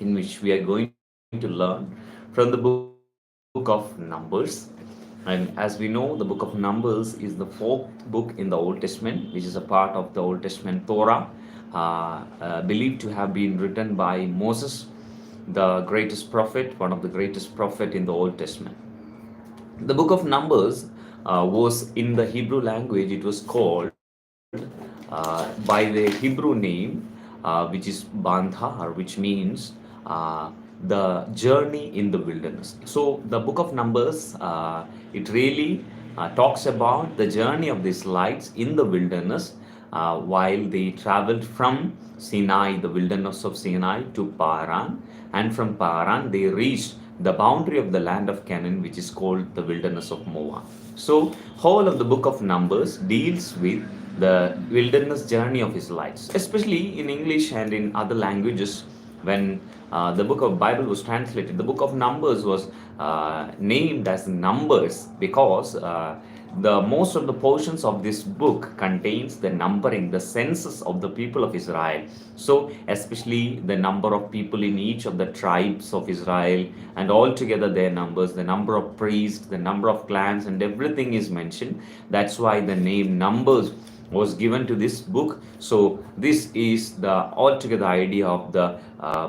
in which we are going to learn from the book of Numbers. And as we know, the book of Numbers is the fourth book in the Old Testament, which is a part of the Old Testament Torah, believed to have been written by Moses, the greatest prophet, one of the greatest prophet in the Old Testament. The book of Numbers was in the Hebrew language, it was called by the Hebrew name, which is Bandhar, which means the journey in the wilderness. So, the book of Numbers, it really talks about the journey of the Israelites in the wilderness while they traveled from Sinai, the wilderness of Sinai, to Paran, and from Paran they reached the boundary of the land of Canaan, which is called the wilderness of Moab. So, whole of the book of Numbers deals with the wilderness journey of Israelites, especially in English and in other languages. When the book of Bible was translated, the book of Numbers was named as Numbers because the most of the portions of this book contains the numbering, the census of the people of Israel. So especially the number of people in each of the tribes of Israel, and altogether their numbers, the number of priests, the number of clans, and everything is mentioned. That's why the name Numbers was given to this book. So this is the altogether idea of the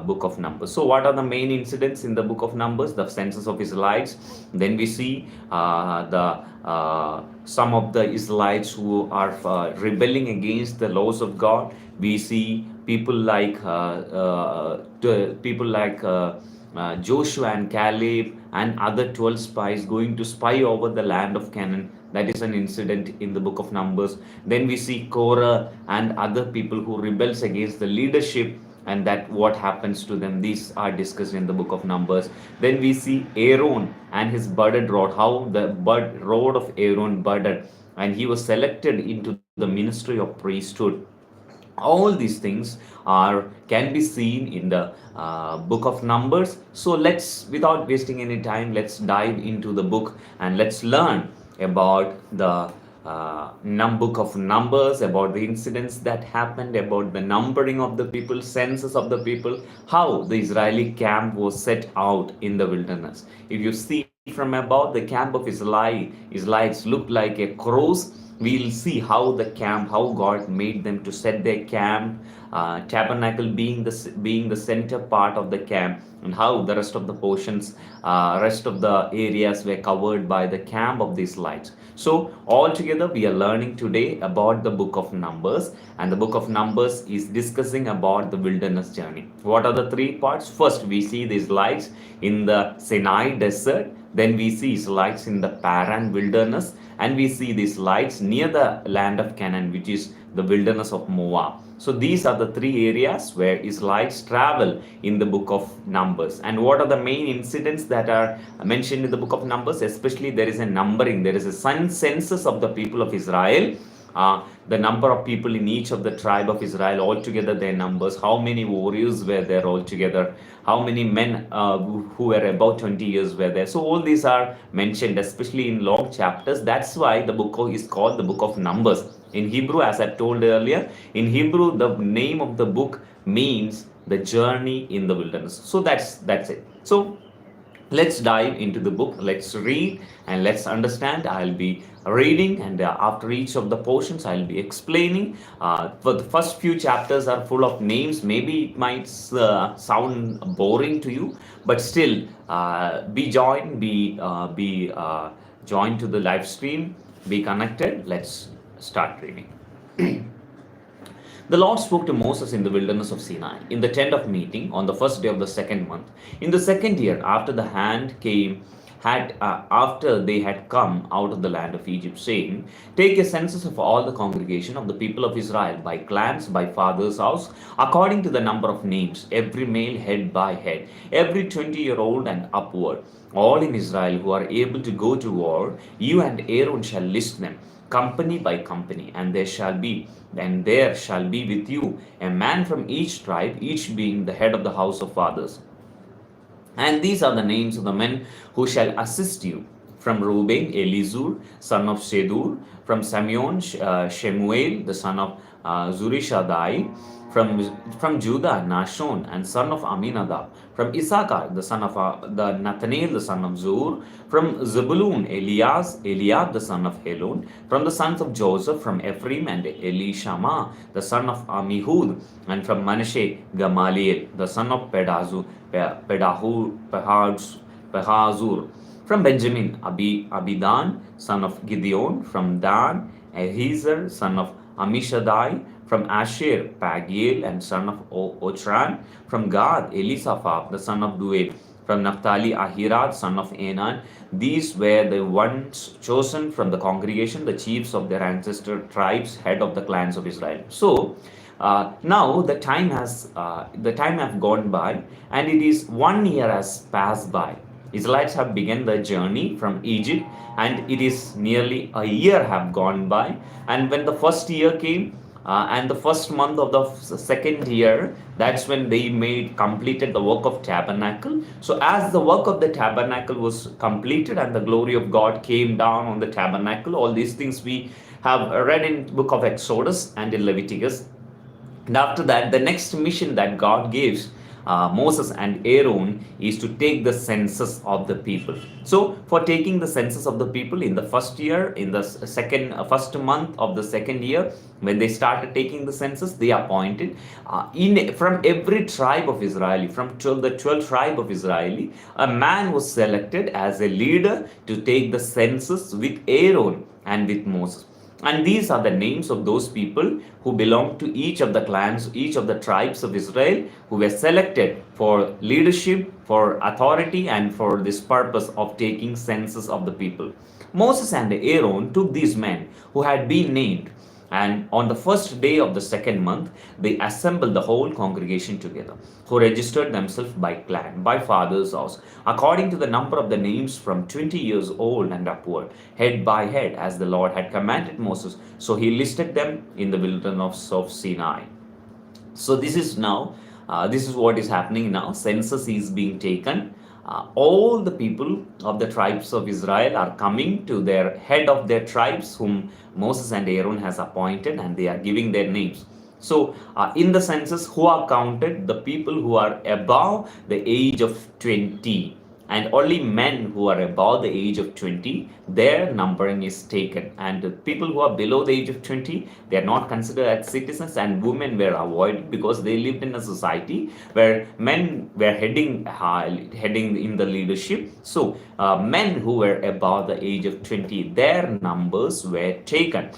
book of Numbers. So what are the main incidents in the book of Numbers? The census of Israelites. Then we see the some of the Israelites who are rebelling against the laws of God. We see people like Joshua and Caleb and other 12 spies going to spy over the land of Canaan. That is an incident in the book of Numbers. Then we see Korah and other people who rebels against the leadership, and that what happens to them. These are discussed in the book of Numbers. Then we see Aaron and his budded rod, how the rod of Aaron budded, and he was selected into the ministry of priesthood. All these things are can be seen in the book of Numbers. So let's, without wasting any time, let's dive into the book and let's learn about the book of Numbers, about the incidents that happened, about the numbering of the people, census of the people, how the Israeli camp was set out in the wilderness. If you see from above, the camp of Israelites look like a cross. We'll see how the camp, how God made them to set their camp, tabernacle being the center part of the camp, and how the rest of the portions, rest of the areas were covered by the camp of these lights. So altogether we are learning today about the book of Numbers, and the book of Numbers is discussing about the wilderness journey. What are the three parts? First, we see these lights in the Sinai desert. Then we see Israelites in the Paran wilderness, and we see these lights near the land of Canaan, which is the wilderness of Moab. So these are the three areas where Israelites travel in the book of Numbers. And what are the main incidents that are mentioned in the book of Numbers? Especially there is a numbering, there is a census of the people of Israel. The number of people in each of the tribe of Israel, altogether their numbers, how many warriors were there altogether, how many men who were about 20 years were there. So all these are mentioned, especially in long chapters. That's why the book is called the book of Numbers. In Hebrew, as I told earlier, in Hebrew, the name of the book means the journey in the wilderness. So that's it. So let's dive into the book. Let's read and let's understand. I'll be reading, and after each of the portions I'll be explaining. For the first few chapters are full of names. Maybe it might sound boring to you, but still be joined to the live stream, be connected. Let's start reading. The Lord spoke to Moses in the wilderness of Sinai, in the tent of meeting, on the first day of the second month, in the second year after the hand came had after they had come out of the land of Egypt, saying, "Take a census of all the congregation of the people of Israel, by clans, by father's house, according to the number of names, every male head by head, every 20-year-old and upward, all in Israel who are able to go to war. You and Aaron shall list them, company by company, and there shall be with you a man from each tribe, each being the head of the house of fathers. And these are the names of the men who shall assist you. From Reuben, Elizur, son of Shedur. From Simeon, Shemuel, the son of Zurishadai. From Judah, Nashon, and son of Aminadab. From Issachar, the son of the Nathanael, the son of Zur. From Zebulun, Eliab, the son of Helon. From the sons of Joseph, from Ephraim, and Elishama, the son of Amihud. And from Manasseh, Gamaliel, the son of Pehazur. From Benjamin, Abidan, son of Gideon. From Dan, Ahiezer, son of Amishadai. From Asher, Pagiel, and son of Ochran. From Gad, Elisaphat, the son of Duel. From Naphtali, Ahirad, son of Enan. These were the ones chosen from the congregation, the chiefs of their ancestor tribes, head of the clans of Israel. So, now the time have gone by, and it is 1 year has passed by. Israelites have begun the journey from Egypt, and it is nearly a year have gone by. And when the first year came, and the first month of the second year, that's when they made completed the work of tabernacle. So as the work of the tabernacle was completed and the glory of God came down on the tabernacle, all these things we have read in book of Exodus and in Leviticus. And after that, the next mission that God gives Moses and Aaron is to take the census of the people. So, for taking the census of the people in the first year, in the first month of the second year, when they started taking the census, they appointed in from every tribe of Israel, from the 12 tribe of Israel, a man was selected as a leader to take the census with Aaron and with Moses. And these are the names of those people who belong to each of the clans, each of the tribes of Israel, who were selected for leadership, for authority, and for this purpose of taking census of the people. Moses and Aaron took these men who had been named, and on the first day of the second month, they assembled the whole congregation together, who registered themselves by clan, by father's house, according to the number of the names from 20 years old and upward, head by head, as the Lord had commanded Moses. So he listed them in the wilderness of Sinai. So this is what is happening now. Census is being taken. All the people of the tribes of Israel are coming to their head of their tribes, whom Moses and Aaron has appointed, and they are giving their names. So, in the census, who are counted? The people who are above the age of 20, and only men who are above the age of 20, their numbering is taken. And the people who are below the age of 20, they are not considered as citizens, and women were avoided because they lived in a society where men were heading in the leadership. So, men who were above the age of 20, their numbers were taken.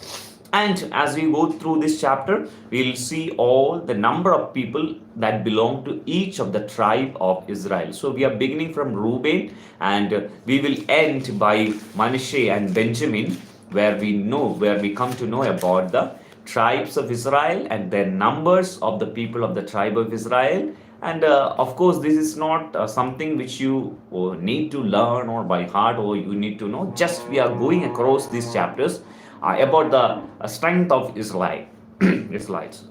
And as we go through this chapter, we'll see all the number of people that belong to each of the tribe of Israel. So we are beginning from Reuben, and we will end by Manasseh and Benjamin, where we come to know about the tribes of Israel and their numbers of the people of the tribe of Israel. And of course, this is not something which you need to learn or by heart or you need to know. Just we are going across these chapters about the strength of Israel. Israelites.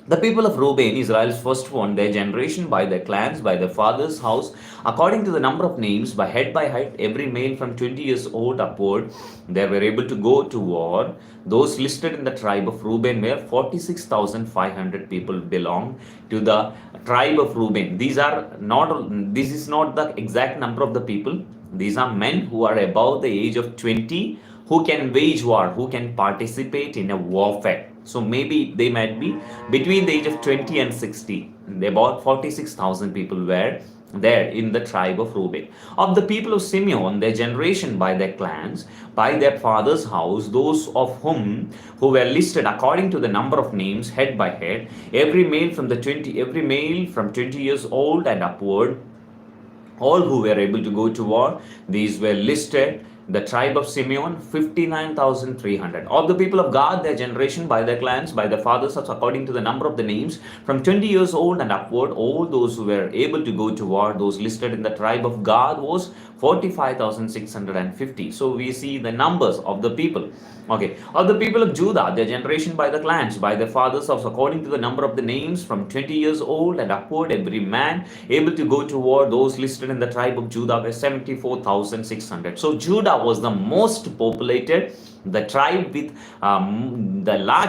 The people of Reuben, Israel's firstborn, their generation by their clans, by their father's house, according to the number of names, by head, every male from 20 years old upward, they were able to go to war. Those listed in the tribe of Reuben were 46,500 people belong to the tribe of Reuben. This is not the exact number of the people. These are men who are above the age of 20, who can wage war, who can participate in a warfare. So maybe they might be between the age of 20 and 60. About 46,000 people were there in the tribe of Reuben. Of the people of Simeon, their generation by their clans, by their father's house, those of whom who were listed according to the number of names, head by head, every male from 20 years old and upward, all who were able to go to war, these were listed. The tribe of Simeon, 59,300. Of the people of God, their generation, by their clans, by their fathers, according to the number of the names, from 20 years old and upward, all those who were able to go to war, those listed in the tribe of God, was 45,650. So we see the numbers of the people. Okay, of the people of Judah, their generation by the clans, by their fathers' house, according to the number of the names, from 20 years old and upward, every man able to go to war, those listed in the tribe of Judah were 74,600. So Judah was the most populated, the tribe with the large